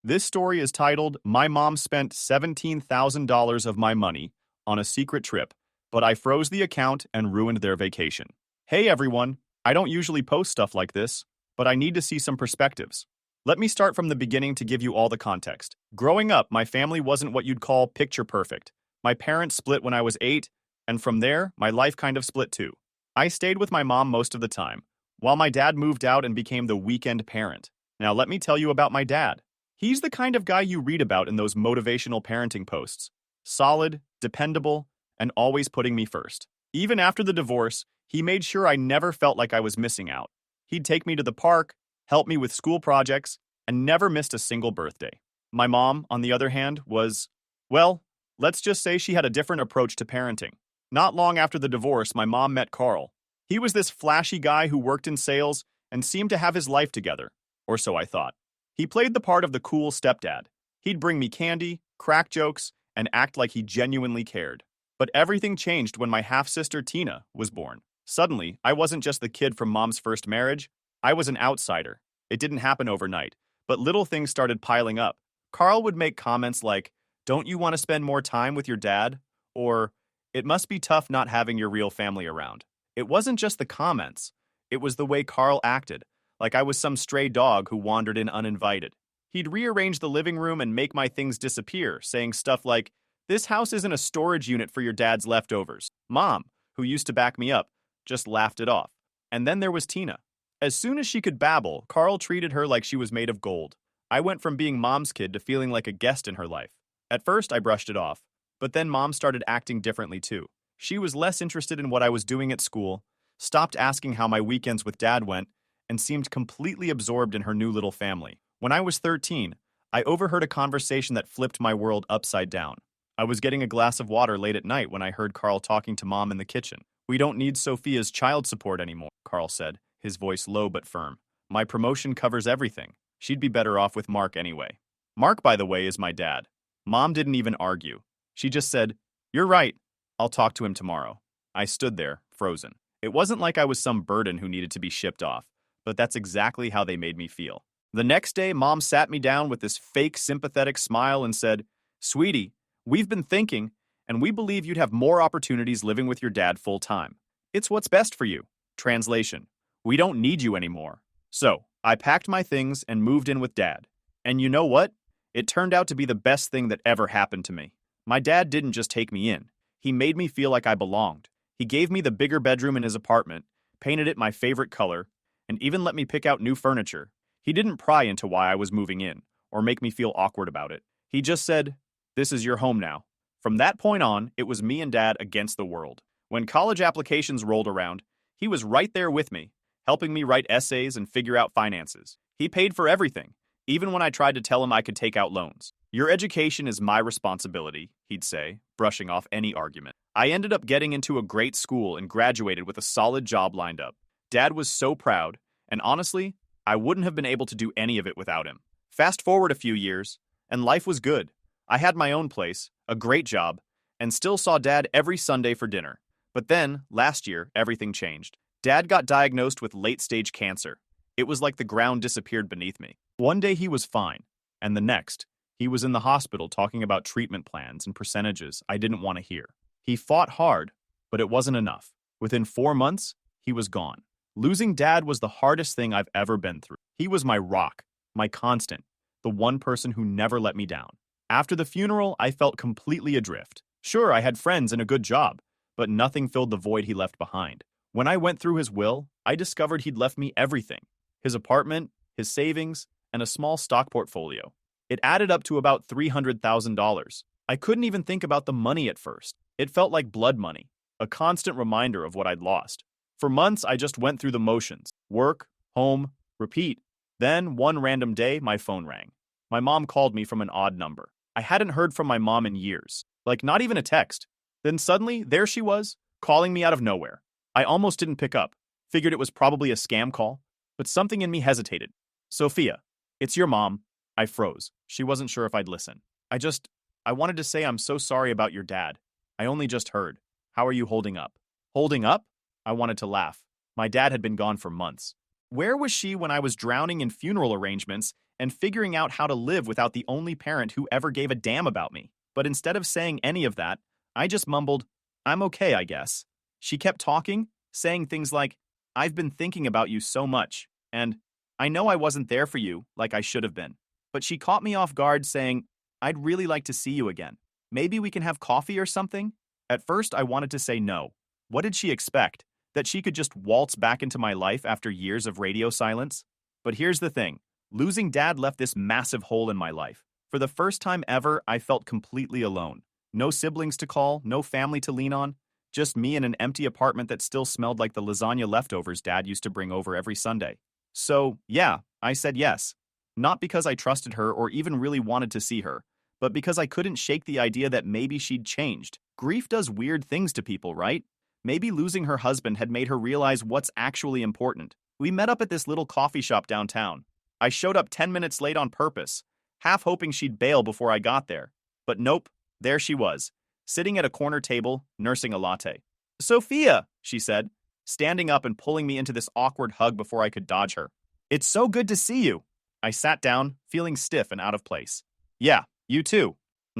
This story is titled, My Mom Spent $17,000 of My Money on a Secret Trip, but I froze the account and ruined their vacation. Hey everyone, I don't usually post stuff like this, but I need to see some perspectives. Let me start from the beginning to give you all the context. Growing up, my family wasn't what you'd call picture perfect. My parents split when I was 8, and from there, my life kind of split too. I stayed with my mom most of the time, while my dad moved out and became the weekend parent. Now let me tell you about my dad. He's the kind of guy you read about in those motivational parenting posts. Solid, dependable, and always putting me first. Even after the divorce, he made sure I never felt like I was missing out. He'd take me to the park, help me with school projects, and never missed a single birthday. My mom, on the other hand, well, let's just say she had a different approach to parenting. Not long after the divorce, my mom met Carl. He was this flashy guy who worked in sales and seemed to have his life together, or so I thought. He played the part of the cool stepdad. He'd bring me candy, crack jokes, and act like he genuinely cared. But everything changed when my half-sister Tina was born. Suddenly, I wasn't just the kid from mom's first marriage, I was an outsider. It didn't happen overnight, but little things started piling up. Carl would make comments like, "Don't you want to spend more time with your dad?" Or, "It must be tough not having your real family around." It wasn't just the comments, it was the way Carl acted, like I was some stray dog who wandered in uninvited. He'd rearrange the living room and make my things disappear, saying stuff like, "This house isn't a storage unit for your dad's leftovers." Mom, who used to back me up, just laughed it off. And then there was Tina. As soon as she could babble, Carl treated her like she was made of gold. I went from being mom's kid to feeling like a guest in her life. At first, I brushed it off, but then mom started acting differently too. She was less interested in what I was doing at school, stopped asking how my weekends with dad went, and seemed completely absorbed in her new little family. When I was 13, I overheard a conversation that flipped my world upside down. I was getting a glass of water late at night when I heard Carl talking to mom in the kitchen. "We don't need Sophia's child support anymore," Carl said, his voice low but firm. "My promotion covers everything. She'd be better off with Mark anyway." Mark, by the way, is my dad. Mom didn't even argue. She just said, "You're right. I'll talk to him tomorrow." I stood there, frozen. It wasn't like I was some burden who needed to be shipped off, but that's exactly how they made me feel. The next day, mom sat me down with this fake sympathetic smile and said, "Sweetie, we've been thinking, and we believe you'd have more opportunities living with your dad full time. It's what's best for you." Translation: we don't need you anymore. So, I packed my things and moved in with dad. And you know what? It turned out to be the best thing that ever happened to me. My dad didn't just take me in. He made me feel like I belonged. He gave me the bigger bedroom in his apartment, painted it my favorite color, and even let me pick out new furniture. He didn't pry into why I was moving in, or make me feel awkward about it. He just said, "This is your home now." From that point on, it was me and dad against the world. When college applications rolled around, he was right there with me, helping me write essays and figure out finances. He paid for everything, even when I tried to tell him I could take out loans. "Your education is my responsibility," he'd say, brushing off any argument. I ended up getting into a great school and graduated with a solid job lined up. Dad was so proud, and honestly, I wouldn't have been able to do any of it without him. Fast forward a few years, and life was good. I had my own place, a great job, and still saw Dad every Sunday for dinner. But then, last year, everything changed. Dad got diagnosed with late-stage cancer. It was like the ground disappeared beneath me. One day he was fine, and the next, he was in the hospital talking about treatment plans and percentages I didn't want to hear. He fought hard, but it wasn't enough. Within 4 months, he was gone. Losing Dad was the hardest thing I've ever been through. He was my rock, my constant, the one person who never let me down. After the funeral, I felt completely adrift. Sure, I had friends and a good job, but nothing filled the void he left behind. When I went through his will, I discovered he'd left me everything: his apartment, his savings, and a small stock portfolio. It added up to about $300,000. I couldn't even think about the money at first. It felt like blood money, a constant reminder of what I'd lost. For months, I just went through the motions: work, home, repeat. Then, one random day, my phone rang. My mom called me from an odd number. I hadn't heard from my mom in years, like not even a text. Then suddenly, there she was, calling me out of nowhere. I almost didn't pick up, figured it was probably a scam call, but something in me hesitated. "Sophia, it's your mom." I froze. She wasn't sure if I'd listen. I wanted to say I'm so sorry about your dad. I only just heard. How are you holding up?" Holding up? I wanted to laugh. My dad had been gone for months. Where was she when I was drowning in funeral arrangements and figuring out how to live without the only parent who ever gave a damn about me. But instead of saying any of that, I just mumbled, "I'm okay, I guess." She kept talking, saying things like, "I've been thinking about you so much," and "I know I wasn't there for you like I should have been." But she caught me off guard saying, "I'd really like to see you again. Maybe we can have coffee or something?" At first, I wanted to say no. What did she expect? That she could just waltz back into my life after years of radio silence? But here's the thing. Losing Dad left this massive hole in my life. For the first time ever, I felt completely alone. No siblings to call, no family to lean on, just me in an empty apartment that still smelled like the lasagna leftovers Dad used to bring over every Sunday. So, yeah, I said yes. Not because I trusted her or even really wanted to see her, but because I couldn't shake the idea that maybe she'd changed. Grief does weird things to people, right? Maybe losing her husband had made her realize what's actually important. We met up at this little coffee shop downtown. I showed up 10 minutes late on purpose, half hoping she'd bail before I got there. But nope, there she was, sitting at a corner table, nursing a latte. "Sophia," she said, standing up and pulling me into this awkward hug before I could dodge her. "It's so good to see you." I sat down, feeling stiff and out of place. "Yeah, you too."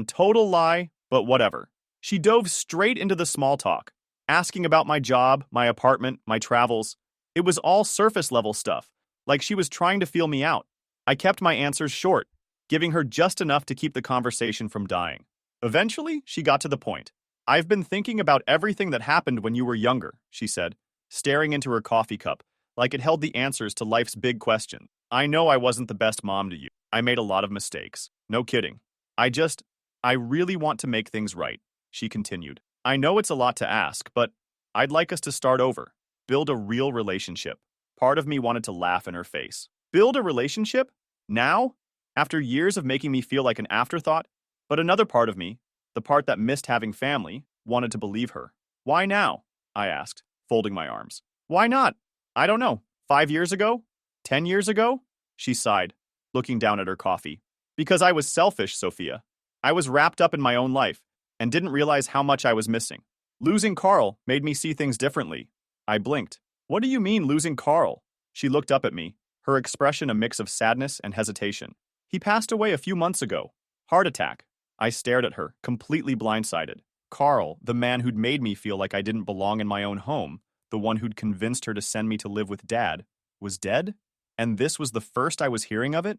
Total lie, but whatever. She dove straight into the small talk, asking about my job, my apartment, my travels. It was all surface level stuff, like she was trying to feel me out. I kept my answers short, giving her just enough to keep the conversation from dying. Eventually, she got to the point. "I've been thinking about everything that happened when you were younger," she said, staring into her coffee cup, like it held the answers to life's big question. "I know I wasn't the best mom to you. I made a lot of mistakes. No kidding. I really want to make things right," she continued. "I know it's a lot to ask, but I'd like us to start over. Build a real relationship." Part of me wanted to laugh in her face. Build a relationship? Now? After years of making me feel like an afterthought? But another part of me, the part that missed having family, wanted to believe her. "Why now?" I asked, folding my arms. "Why not? I don't know. 5 years ago? 10 years ago?" She sighed, looking down at her coffee. "Because I was selfish, Sophia. I was wrapped up in my own life and didn't realize how much I was missing. Losing Carl made me see things differently." I blinked. "What do you mean, losing Carl?" She looked up at me, her expression a mix of sadness and hesitation. "He passed away a few months ago. Heart attack." I stared at her, completely blindsided. Carl, the man who'd made me feel like I didn't belong in my own home, the one who'd convinced her to send me to live with Dad, was dead? And this was the first I was hearing of it?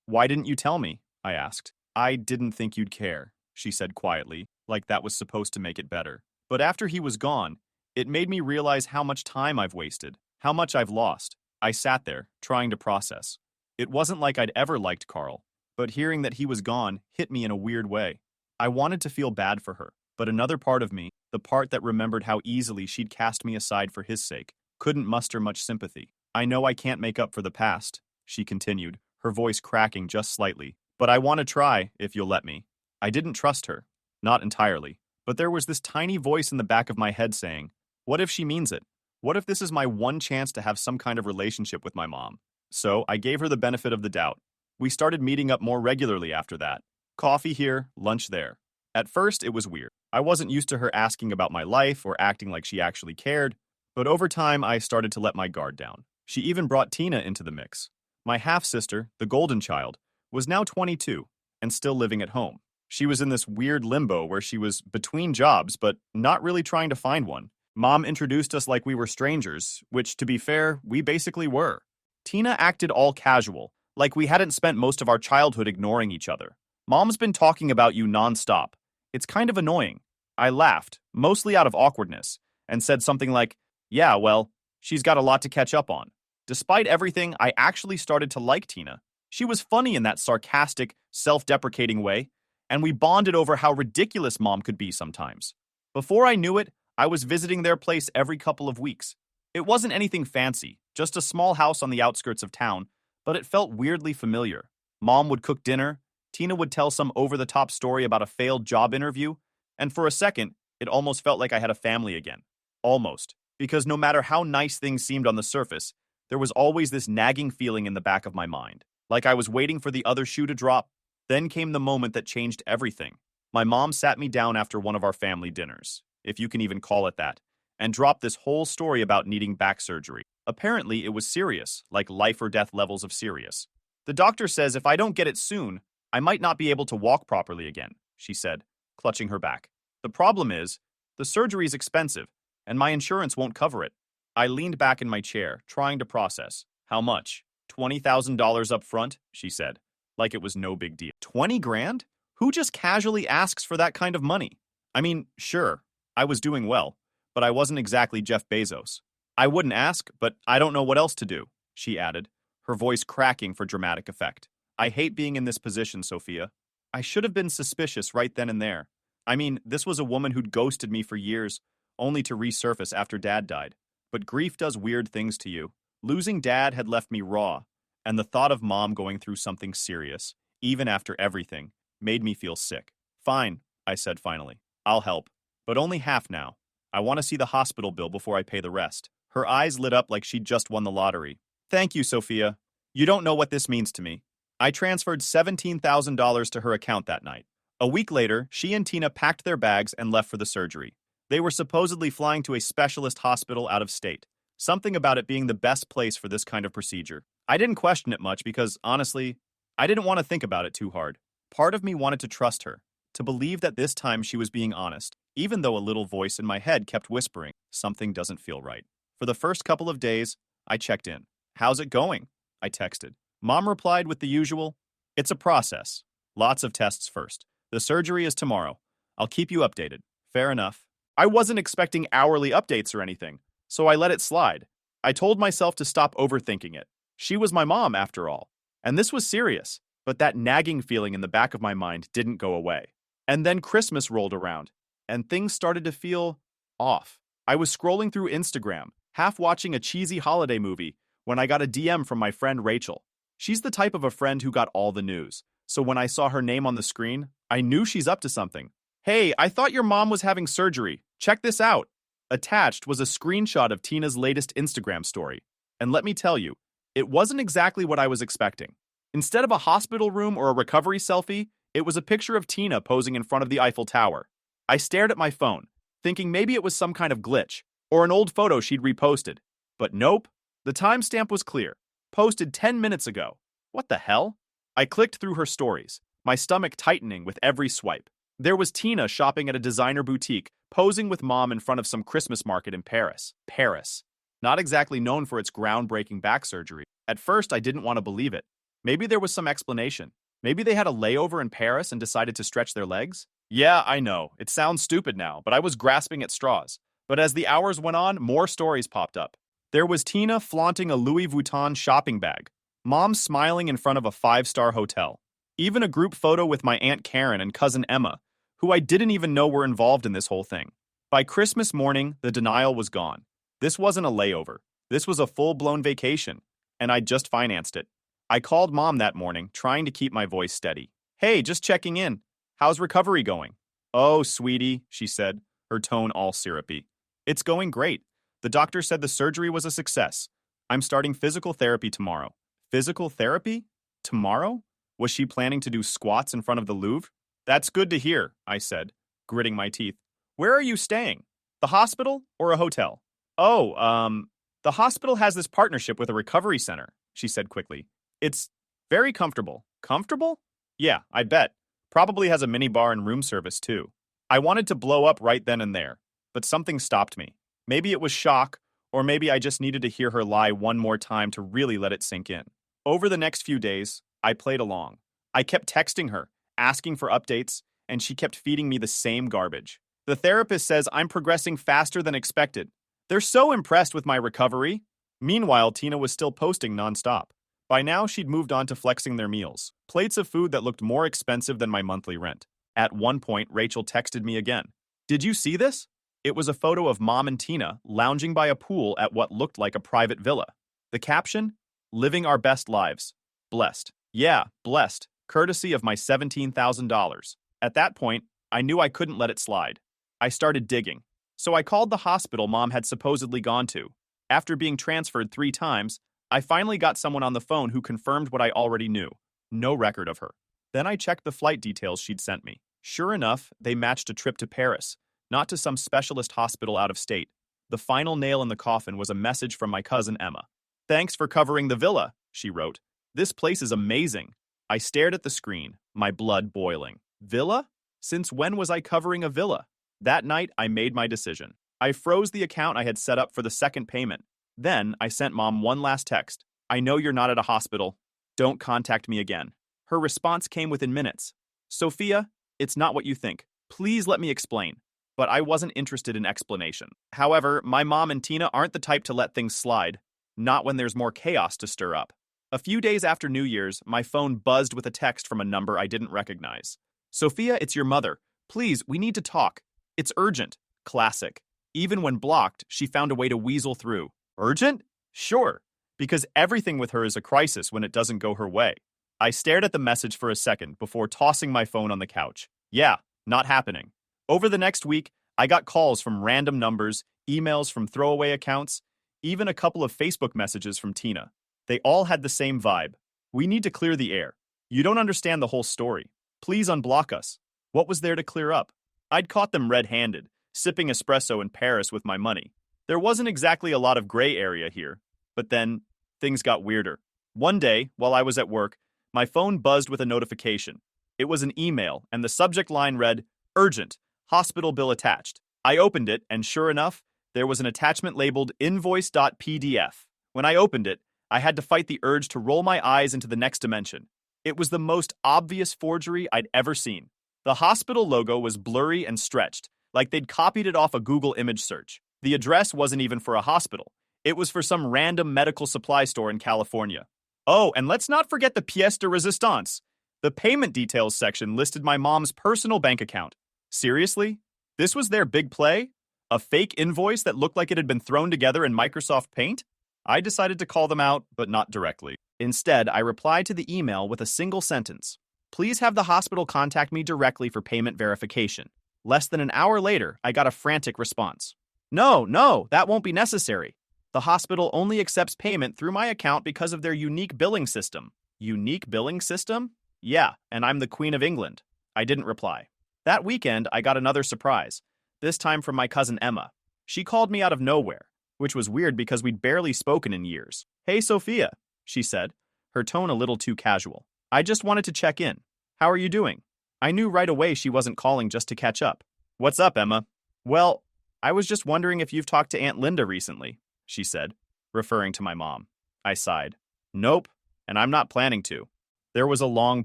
Why didn't you tell me? I asked. "I didn't think you'd care," she said quietly, like that was supposed to make it better. "But after he was gone, it made me realize how much time I've wasted, how much I've lost." I sat there, trying to process. It wasn't like I'd ever liked Carl, but hearing that he was gone hit me in a weird way. I wanted to feel bad for her, but another part of me, the part that remembered how easily she'd cast me aside for his sake, couldn't muster much sympathy. "I know I can't make up for the past," she continued, her voice cracking just slightly, "but I want to try, if you'll let me." I didn't trust her. Not entirely. But there was this tiny voice in the back of my head saying, what if she means it? What if this is my one chance to have some kind of relationship with my mom? So I gave her the benefit of the doubt. We started meeting up more regularly after that. Coffee here, lunch there. At first, it was weird. I wasn't used to her asking about my life or acting like she actually cared, but over time, I started to let my guard down. She even brought Tina into the mix. My half-sister, the golden child, was now 22 and still living at home. She was in this weird limbo where she was between jobs, but not really trying to find one. Mom introduced us like we were strangers, which, to be fair, we basically were. Tina acted all casual, like we hadn't spent most of our childhood ignoring each other. "Mom's been talking about you nonstop. It's kind of annoying." I laughed, mostly out of awkwardness, and said something like, "Yeah, well, she's got a lot to catch up on." Despite everything, I actually started to like Tina. She was funny in that sarcastic, self-deprecating way, and we bonded over how ridiculous Mom could be sometimes. Before I knew it, I was visiting their place every couple of weeks. It wasn't anything fancy, just a small house on the outskirts of town, but it felt weirdly familiar. Mom would cook dinner, Tina would tell some over-the-top story about a failed job interview, and for a second, it almost felt like I had a family again. Almost. Because no matter how nice things seemed on the surface, there was always this nagging feeling in the back of my mind, like I was waiting for the other shoe to drop. Then came the moment that changed everything. My mom sat me down after one of our family dinners, if you can even call it that, and dropped this whole story about needing back surgery. Apparently, it was serious, like life or death levels of serious. The doctor says if I don't get it soon, I might not be able to walk properly again, she said, clutching her back. The problem is, the surgery is expensive, and my insurance won't cover it. I leaned back in my chair, trying to process. How much? $20,000 up front, she said, like it was no big deal. 20 grand? Who just casually asks for that kind of money? I mean, sure, I was doing well, but I wasn't exactly Jeff Bezos. I wouldn't ask, but I don't know what else to do, she added, her voice cracking for dramatic effect. I hate being in this position, Sophia. I should have been suspicious right then and there. I mean, this was a woman who'd ghosted me for years, only to resurface after Dad died. But grief does weird things to you. Losing Dad had left me raw, and the thought of Mom going through something serious, even after everything, made me feel sick. Fine, I said finally. I'll help. But only half now. I want to see the hospital bill before I pay the rest. Her eyes lit up like she'd just won the lottery. Thank you, Sophia. You don't know what this means to me. I transferred $17,000 to her account that night. A week later, she and Tina packed their bags and left for the surgery. They were supposedly flying to a specialist hospital out of state. Something about it being the best place for this kind of procedure. I didn't question it much because, honestly, I didn't want to think about it too hard. Part of me wanted to trust her, to believe that this time she was being honest, even though a little voice in my head kept whispering, something doesn't feel right. For the first couple of days, I checked in. How's it going? I texted. Mom replied with the usual, it's a process. Lots of tests first. The surgery is tomorrow. I'll keep you updated. Fair enough. I wasn't expecting hourly updates or anything, so I let it slide. I told myself to stop overthinking it. She was my mom, after all. And this was serious, but that nagging feeling in the back of my mind didn't go away. And then Christmas rolled around, and things started to feel off. I was scrolling through Instagram, half watching a cheesy holiday movie, when I got a DM from my friend Rachel. She's the type of a friend who got all the news, so when I saw her name on the screen, I knew she's up to something. Hey, I thought your mom was having surgery. Check this out. Attached was a screenshot of Tina's latest Instagram story. And let me tell you, it wasn't exactly what I was expecting. Instead of a hospital room or a recovery selfie, it was a picture of Tina posing in front of the Eiffel Tower. I stared at my phone, thinking maybe it was some kind of glitch, or an old photo she'd reposted. But nope, the timestamp was clear. Posted 10 minutes ago. What the hell? I clicked through her stories, my stomach tightening with every swipe. There was Tina shopping at a designer boutique, posing with Mom in front of some Christmas market in Paris. Paris. Not exactly known for its groundbreaking back surgery. At first, I didn't want to believe it. Maybe there was some explanation. Maybe they had a layover in Paris and decided to stretch their legs? Yeah, I know. It sounds stupid now, but I was grasping at straws. But as the hours went on, more stories popped up. There was Tina flaunting a Louis Vuitton shopping bag. Mom smiling in front of a 5-star hotel. Even a group photo with my Aunt Karen and cousin Emma, who I didn't even know were involved in this whole thing. By Christmas morning, the denial was gone. This wasn't a layover. This was a full-blown vacation, and I'd just financed it. I called Mom that morning, trying to keep my voice steady. Hey, just checking in. How's recovery going? Oh, sweetie, she said, her tone all syrupy. It's going great. The doctor said the surgery was a success. I'm starting physical therapy tomorrow. Physical therapy? Tomorrow? Was she planning to do squats in front of the Louvre? That's good to hear, I said, gritting my teeth. Where are you staying? The hospital or a hotel? Oh, the hospital has this partnership with a recovery center, she said quickly. It's very comfortable. Comfortable? Yeah, I bet. Probably has a minibar and room service, too. I wanted to blow up right then and there, but something stopped me. Maybe it was shock, or maybe I just needed to hear her lie one more time to really let it sink in. Over the next few days, I played along. I kept texting her, asking for updates, and she kept feeding me the same garbage. The therapist says I'm progressing faster than expected. They're so impressed with my recovery. Meanwhile, Tina was still posting nonstop. By now, she'd moved on to flexing their meals, plates of food that looked more expensive than my monthly rent. At one point, Rachel texted me again. Did you see this? It was a photo of Mom and Tina lounging by a pool at what looked like a private villa. The caption? Living our best lives. Blessed. Yeah, blessed. Courtesy of my $17,000. At that point, I knew I couldn't let it slide. I started digging. So I called the hospital Mom had supposedly gone to. After being transferred 3 times, I finally got someone on the phone who confirmed what I already knew. No record of her. Then I checked the flight details she'd sent me. Sure enough, they matched a trip to Paris, not to some specialist hospital out of state. The final nail in the coffin was a message from my cousin Emma. Thanks for covering the villa, she wrote. This place is amazing. I stared at the screen, my blood boiling. Villa? Since when was I covering a villa? That night, I made my decision. I froze the account I had set up for the second payment. Then, I sent Mom one last text. I know you're not at a hospital. Don't contact me again. Her response came within minutes. Sophia, it's not what you think. Please let me explain. But I wasn't interested in explanation. However, my mom and Tina aren't the type to let things slide. Not when there's more chaos to stir up. A few days after New Year's, my phone buzzed with a text from a number I didn't recognize. Sophia, it's your mother. Please, we need to talk. It's urgent. Classic. Even when blocked, she found a way to weasel through. Urgent? Sure. Because everything with her is a crisis when it doesn't go her way. I stared at the message for a second before tossing my phone on the couch. Yeah, not happening. Over the next week, I got calls from random numbers, emails from throwaway accounts, even a couple of Facebook messages from Tina. They all had the same vibe. We need to clear the air. You don't understand the whole story. Please unblock us. What was there to clear up? I'd caught them red-handed, sipping espresso in Paris with my money. There wasn't exactly a lot of gray area here. But then, things got weirder. One day, while I was at work, my phone buzzed with a notification. It was an email, and the subject line read, Urgent, hospital bill attached. I opened it, and sure enough, there was an attachment labeled invoice.pdf. When I opened it, I had to fight the urge to roll my eyes into the next dimension. It was the most obvious forgery I'd ever seen. The hospital logo was blurry and stretched, like they'd copied it off a Google image search. The address wasn't even for a hospital. It was for some random medical supply store in California. Oh, and let's not forget the pièce de résistance. The payment details section listed my mom's personal bank account. Seriously? This was their big play? A fake invoice that looked like it had been thrown together in Microsoft Paint? I decided to call them out, but not directly. Instead, I replied to the email with a single sentence. Please have the hospital contact me directly for payment verification. Less than an hour later, I got a frantic response. No, that won't be necessary. The hospital only accepts payment through my account because of their unique billing system. Unique billing system? Yeah, and I'm the Queen of England. I didn't reply. That weekend, I got another surprise, this time from my cousin Emma. She called me out of nowhere, which was weird because we'd barely spoken in years. Hey, Sophia, she said, her tone a little too casual. I just wanted to check in. How are you doing? I knew right away she wasn't calling just to catch up. What's up, Emma? Well, I was just wondering if you've talked to Aunt Linda recently, she said, referring to my mom. I sighed. Nope, and I'm not planning to. There was a long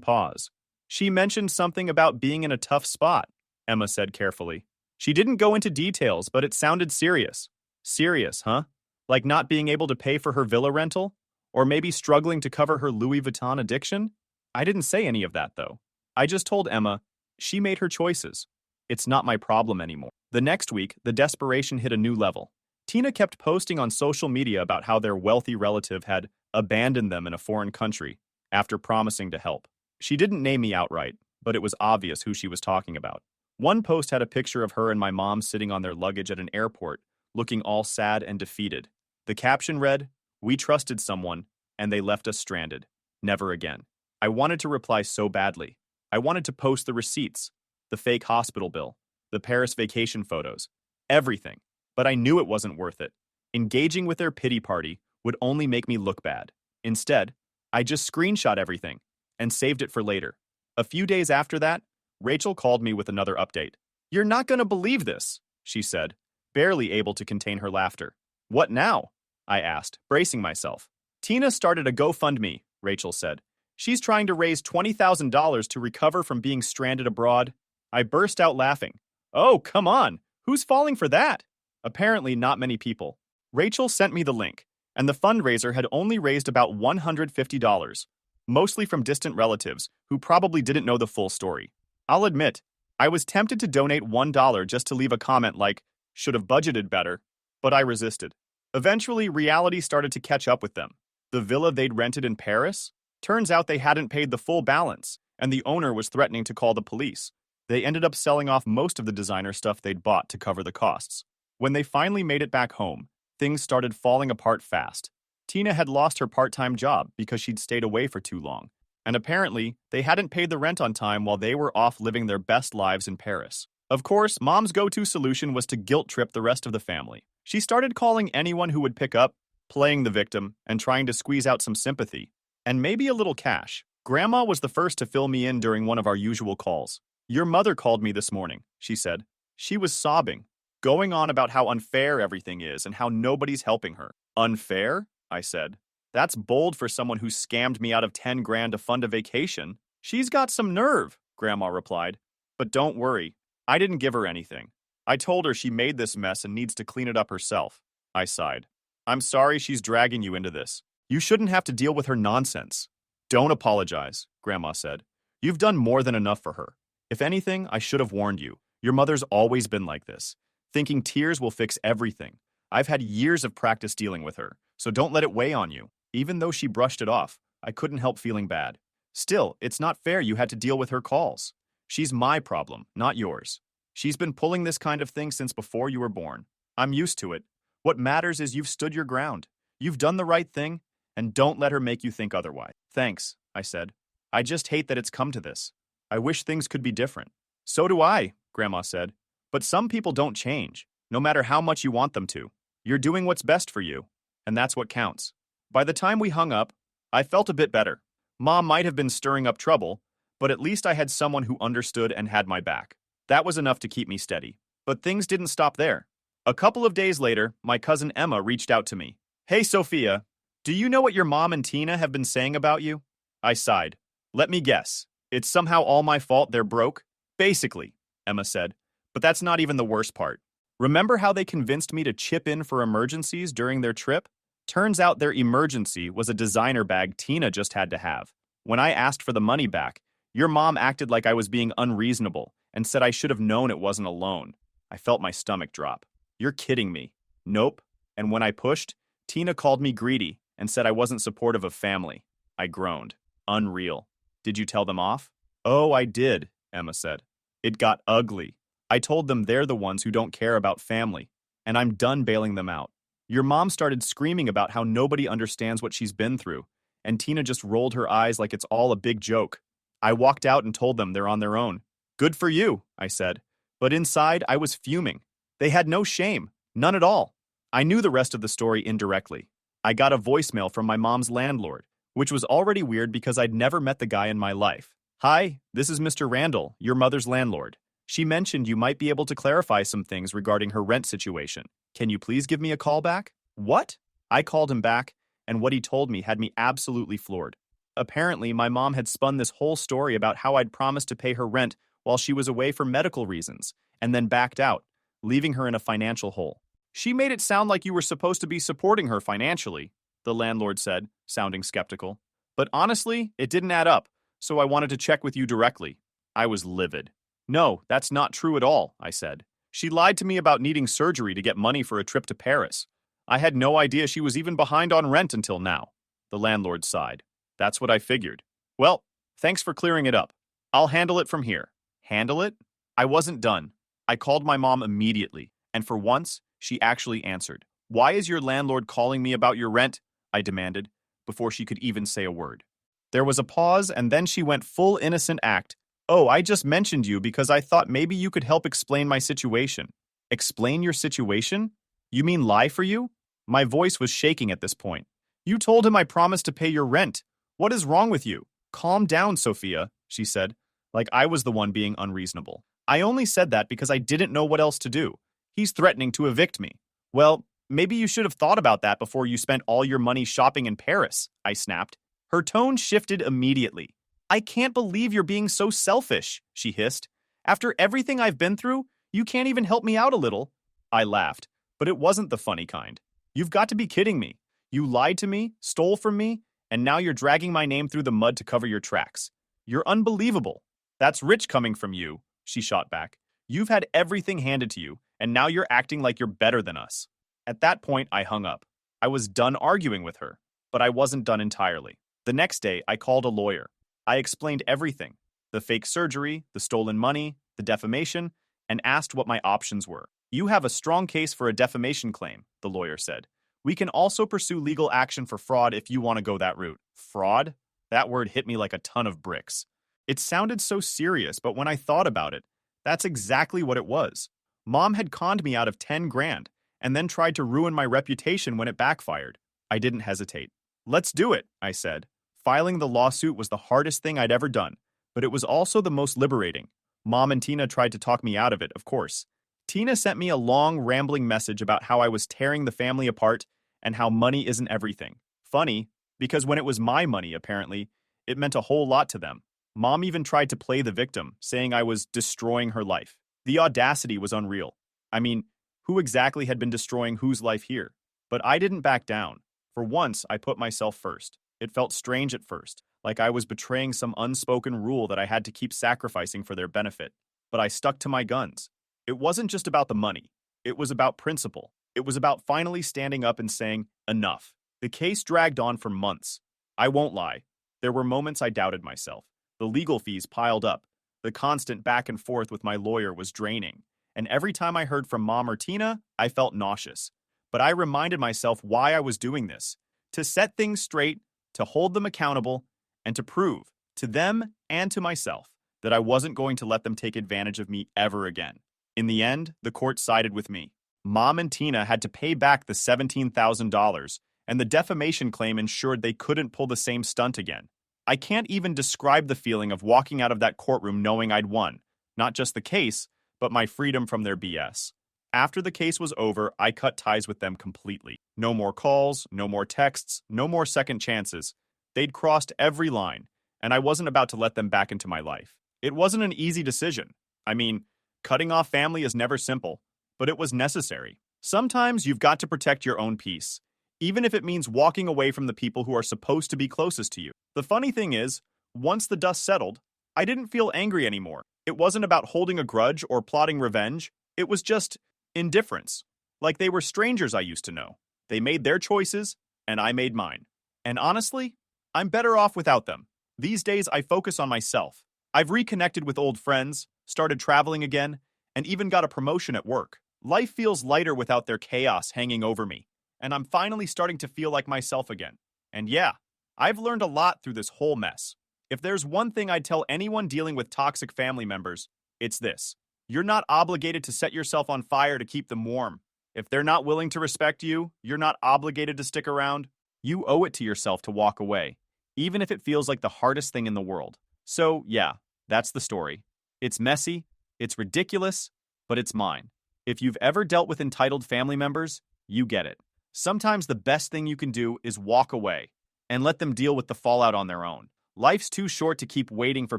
pause. She mentioned something about being in a tough spot, Emma said carefully. She didn't go into details, but it sounded serious. Serious, huh? Like not being able to pay for her villa rental? Or maybe struggling to cover her Louis Vuitton addiction? I didn't say any of that, though. I just told Emma, she made her choices. It's not my problem anymore. The next week, the desperation hit a new level. Tina kept posting on social media about how their wealthy relative had abandoned them in a foreign country after promising to help. She didn't name me outright, but it was obvious who she was talking about. One post had a picture of her and my mom sitting on their luggage at an airport, looking all sad and defeated. The caption read, "We trusted someone, and they left us stranded. Never again." I wanted to reply so badly. I wanted to post the receipts, the fake hospital bill, the Paris vacation photos, everything. But I knew it wasn't worth it. Engaging with their pity party would only make me look bad. Instead, I just screenshot everything and saved it for later. A few days after that, Rachel called me with another update. "You're not going to believe this," she said, barely able to contain her laughter. "What now?" I asked, bracing myself. "Tina started a GoFundMe," Rachel said. "She's trying to raise $20,000 to recover from being stranded abroad." I burst out laughing. "Oh, come on. Who's falling for that?" Apparently not many people. Rachel sent me the link, and the fundraiser had only raised about $150, mostly from distant relatives who probably didn't know the full story. I'll admit, I was tempted to donate $1 just to leave a comment like, "Should have budgeted better," but I resisted. Eventually, reality started to catch up with them. The villa they'd rented in Paris? Turns out they hadn't paid the full balance, and the owner was threatening to call the police. They ended up selling off most of the designer stuff they'd bought to cover the costs. When they finally made it back home, things started falling apart fast. Tina had lost her part-time job because she'd stayed away for too long, and apparently, they hadn't paid the rent on time while they were off living their best lives in Paris. Of course, Mom's go-to solution was to guilt-trip the rest of the family. She started calling anyone who would pick up, playing the victim, and trying to squeeze out some sympathy. And maybe a little cash. Grandma was the first to fill me in during one of our usual calls. Your mother called me this morning, she said. She was sobbing, going on about how unfair everything is and how nobody's helping her. Unfair? I said. That's bold for someone who scammed me out of 10 grand to fund a vacation. She's got some nerve, Grandma replied. But don't worry, I didn't give her anything. I told her she made this mess and needs to clean it up herself. I sighed. I'm sorry she's dragging you into this. You shouldn't have to deal with her nonsense. Don't apologize, Grandma said. You've done more than enough for her. If anything, I should have warned you. Your mother's always been like this, thinking tears will fix everything. I've had years of practice dealing with her, so don't let it weigh on you. Even though she brushed it off, I couldn't help feeling bad. Still, it's not fair you had to deal with her calls. She's my problem, not yours. She's been pulling this kind of thing since before you were born. I'm used to it. What matters is you've stood your ground. You've done the right thing, and don't let her make you think otherwise. Thanks, I said. I just hate that it's come to this. I wish things could be different. So do I, Grandma said. But some people don't change, no matter how much you want them to. You're doing what's best for you, and that's what counts. By the time we hung up, I felt a bit better. Mom might have been stirring up trouble, but at least I had someone who understood and had my back. That was enough to keep me steady. But things didn't stop there. A couple of days later, my cousin Emma reached out to me. Hey, Sophia, do you know what your mom and Tina have been saying about you? I sighed. Let me guess. It's somehow all my fault they're broke? Basically, Emma said. But that's not even the worst part. Remember how they convinced me to chip in for emergencies during their trip? Turns out their emergency was a designer bag Tina just had to have. When I asked for the money back, your mom acted like I was being unreasonable and said I should have known it wasn't a loan. I felt my stomach drop. You're kidding me. Nope. And when I pushed, Tina called me greedy and said I wasn't supportive of family. I groaned. Unreal. Did you tell them off? Oh, I did, Emma said. It got ugly. I told them they're the ones who don't care about family, and I'm done bailing them out. Your mom started screaming about how nobody understands what she's been through, and Tina just rolled her eyes like it's all a big joke. I walked out and told them they're on their own. Good for you, I said. But inside, I was fuming. They had no shame. None at all. I knew the rest of the story indirectly. I got a voicemail from my mom's landlord, which was already weird because I'd never met the guy in my life. Hi, this is Mr. Randall, your mother's landlord. She mentioned you might be able to clarify some things regarding her rent situation. Can you please give me a call back? What? I called him back, and what he told me had me absolutely floored. Apparently, my mom had spun this whole story about how I'd promised to pay her rent while she was away for medical reasons, and then backed out, leaving her in a financial hole. She made it sound like you were supposed to be supporting her financially, the landlord said, sounding skeptical. But honestly, it didn't add up, so I wanted to check with you directly. I was livid. No, that's not true at all, I said. She lied to me about needing surgery to get money for a trip to Paris. I had no idea she was even behind on rent until now. The landlord sighed. That's what I figured. Well, thanks for clearing it up. I'll handle it from here. Handle it? I wasn't done. I called my mom immediately, and for once, she actually answered. Why is your landlord calling me about your rent? I demanded, before she could even say a word. There was a pause, and then she went full innocent act. Oh, I just mentioned you because I thought maybe you could help explain my situation. Explain your situation? You mean lie for you? My voice was shaking at this point. You told him I promised to pay your rent. What is wrong with you? Calm down, Sophia, she said, like I was the one being unreasonable. I only said that because I didn't know what else to do. He's threatening to evict me. Well, maybe you should have thought about that before you spent all your money shopping in Paris, I snapped. Her tone shifted immediately. I can't believe you're being so selfish, she hissed. After everything I've been through, you can't even help me out a little. I laughed, but it wasn't the funny kind. You've got to be kidding me. You lied to me, stole from me, and now you're dragging my name through the mud to cover your tracks. You're unbelievable. That's rich coming from you, she shot back. You've had everything handed to you, and now you're acting like you're better than us. At that point, I hung up. I was done arguing with her, but I wasn't done entirely. The next day, I called a lawyer. I explained everything, the fake surgery, the stolen money, the defamation, and asked what my options were. You have a strong case for a defamation claim, the lawyer said. We can also pursue legal action for fraud if you want to go that route. Fraud? That word hit me like a ton of bricks. It sounded so serious, but when I thought about it, that's exactly what it was. Mom had conned me out of 10 grand and then tried to ruin my reputation when it backfired. I didn't hesitate. Let's do it, I said. Filing the lawsuit was the hardest thing I'd ever done, but it was also the most liberating. Mom and Tina tried to talk me out of it, of course. Tina sent me a long, rambling message about how I was tearing the family apart and how money isn't everything. Funny, because when it was my money, apparently, it meant a whole lot to them. Mom even tried to play the victim, saying I was destroying her life. The audacity was unreal. I mean, who exactly had been destroying whose life here? But I didn't back down. For once, I put myself first. It felt strange at first, like I was betraying some unspoken rule that I had to keep sacrificing for their benefit. But I stuck to my guns. It wasn't just about the money. It was about principle. It was about finally standing up and saying, enough. The case dragged on for months. I won't lie. There were moments I doubted myself. The legal fees piled up. The constant back and forth with my lawyer was draining. And every time I heard from Mom or Tina, I felt nauseous. But I reminded myself why I was doing this. To set things straight, to hold them accountable, and to prove, to them and to myself, that I wasn't going to let them take advantage of me ever again. In the end, the court sided with me. Mom and Tina had to pay back the $17,000, and the defamation claim ensured they couldn't pull the same stunt again. I can't even describe the feeling of walking out of that courtroom knowing I'd won, not just the case, but my freedom from their BS. After the case was over, I cut ties with them completely. No more calls, no more texts, no more second chances. They'd crossed every line, and I wasn't about to let them back into my life. It wasn't an easy decision. I mean, cutting off family is never simple, but it was necessary. Sometimes you've got to protect your own peace, even if it means walking away from the people who are supposed to be closest to you. The funny thing is, once the dust settled, I didn't feel angry anymore. It wasn't about holding a grudge or plotting revenge. It was just indifference. Like they were strangers I used to know. They made their choices, and I made mine. And honestly, I'm better off without them. These days, I focus on myself. I've reconnected with old friends, started traveling again, and even got a promotion at work. Life feels lighter without their chaos hanging over me, and I'm finally starting to feel like myself again. And yeah, I've learned a lot through this whole mess. If there's one thing I'd tell anyone dealing with toxic family members, it's this. You're not obligated to set yourself on fire to keep them warm. If they're not willing to respect you, you're not obligated to stick around. You owe it to yourself to walk away, even if it feels like the hardest thing in the world. So, yeah, that's the story. It's messy, it's ridiculous, but it's mine. If you've ever dealt with entitled family members, you get it. Sometimes the best thing you can do is walk away and let them deal with the fallout on their own. Life's too short to keep waiting for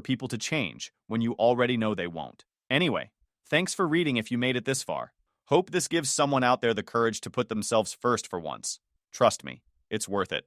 people to change when you already know they won't. Anyway, thanks for reading if you made it this far. Hope this gives someone out there the courage to put themselves first for once. Trust me, it's worth it.